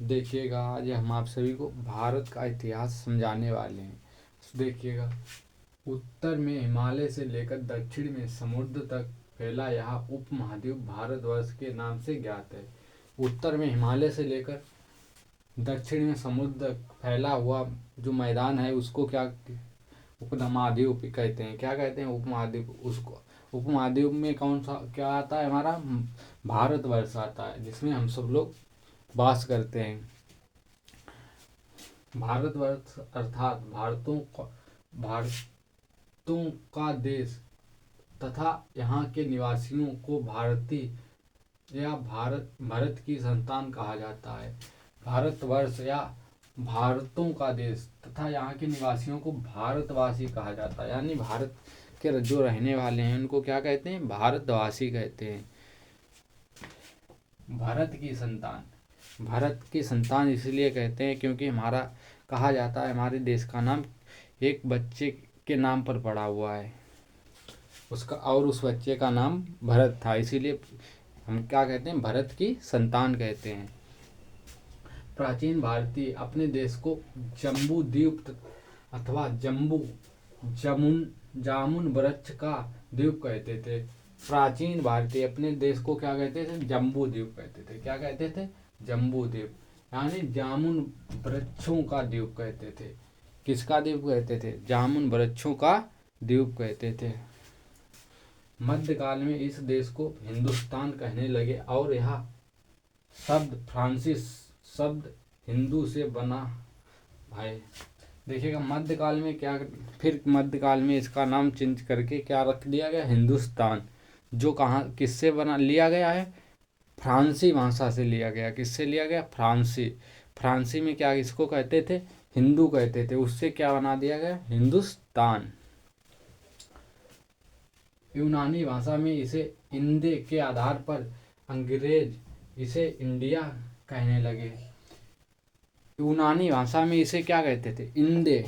देखिएगा, आज हम आप सभी को भारत का इतिहास समझाने वाले हैं। देखिएगा, उत्तर में हिमालय से लेकर दक्षिण में समुद्र तक फैला यह उपमहाद्वीप भारतवर्ष के नाम से ज्ञात है। उत्तर में हिमालय से लेकर दक्षिण में समुद्र तक फैला हुआ जो मैदान है उसको क्या उपमहाद्वीप कहते हैं। क्या कहते हैं? उपमहाद्वीप। उसको उपमहाद्वीप में कौन सा क्या आता है? हमारा भारतवर्ष आता है, जिसमें हम सब लोग वास करते हैं। भारतवर्ष अर्थात भारतों का देश तथा यहाँ के निवासियों को भारतीय या भारत की संतान कहा जाता है। भारतवर्ष या भारतों का देश तथा यहाँ के निवासियों को भारतवासी कहा जाता है। यानी भारत के जो रहने वाले हैं उनको क्या कहते हैं? भारतवासी कहते हैं। भारत की संतान इसलिए कहते हैं क्योंकि हमारा कहा जाता है हमारे देश का नाम एक बच्चे के नाम पर पड़ा हुआ है उसका, और उस बच्चे का नाम भरत था, इसीलिए हम क्या कहते हैं? भारत की संतान कहते हैं। प्राचीन भारतीय अपने देश को जम्बू द्वीप अथवा जामुन वृक्ष का द्वीप कहते थे। प्राचीन भारतीय अपने देश को क्या कहते थे? जम्बू द्वीप कहते थे। क्या कहते थे? जम्बू द्वीप, यानी जामुन वृक्षों का द्वीप कहते थे। किसका द्वीप कहते थे? जामुन वृक्षों का द्वीप कहते थे। मध्यकाल में इस देश को हिंदुस्तान कहने लगे और यह शब्द फ्रांसीसी शब्द हिंदू से बना है। देखिएगा, मध्यकाल में क्या, फिर मध्यकाल में इसका नाम चेंज करके क्या रख दिया गया? हिंदुस्तान। जो कहाँ किससे बना लिया गया है? फ्रांसी भाषा से लिया गया। किससे लिया गया? फ्रांसी में क्या इसको कहते थे? हिंदू कहते थे। उससे क्या बना दिया गया? हिंदुस्तान। यूनानी भाषा में इसे इंदे के आधार पर अंग्रेज इसे इंडिया कहने लगे। यूनानी भाषा में इसे क्या कहते थे? इंदे।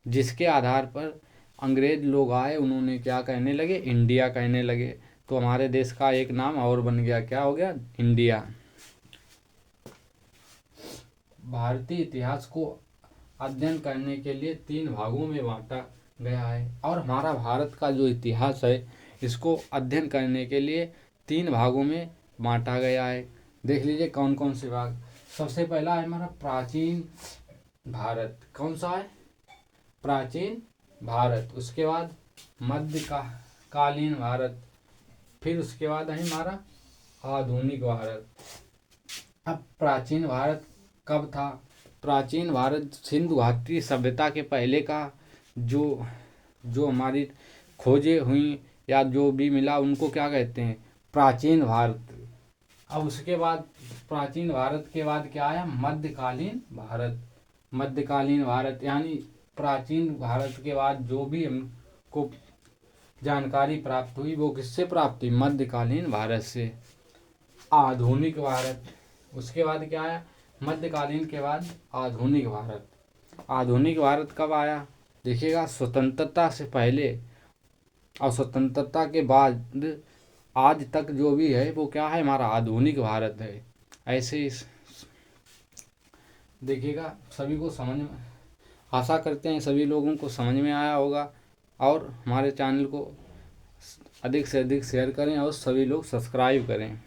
जिसके आधार पर अंग्रेज लोग आए, उन्होंने क्या कहने लगे? इंडिया कहने लगे। तो हमारे देश का एक नाम और बन गया। क्या हो गया? इंडिया। भारतीय इतिहास को अध्ययन करने के लिए 3 भागों में बांटा गया है। और हमारा भारत का जो इतिहास है इसको अध्ययन करने के लिए 3 भागों में बांटा गया है। देख लीजिए कौन कौन से भाग। सबसे पहला है हमारा प्राचीन भारत। कौन सा है? प्राचीन भारत। उसके बाद मध्यकालीन भारत। फिर उसके बाद है हमारा आधुनिक भारत। अब प्राचीन भारत कब था? प्राचीन भारत सिंधु घाटी सभ्यता के पहले का जो हमारी खोजें हुई या जो भी मिला उनको क्या कहते हैं? प्राचीन भारत। अब उसके बाद प्राचीन भारत के बाद क्या आया? मध्यकालीन भारत। मध्यकालीन भारत यानी प्राचीन भारत के बाद जो भी हमको जानकारी प्राप्त हुई वो किससे प्राप्त हुई? मध्यकालीन भारत से। आधुनिक भारत। उसके बाद क्या आया? मध्यकालीन के बाद आधुनिक भारत। आधुनिक भारत कब आया? देखिएगा, स्वतंत्रता से पहले और स्वतंत्रता के बाद आज तक जो भी है वो क्या है? हमारा आधुनिक भारत है। ऐसे इस देखिएगा, सभी को समझ में, आशा करते हैं सभी लोगों को समझ में आया होगा। और हमारे चैनल को अधिक से अधिक शेयर करें और सभी लोग सब्सक्राइब करें।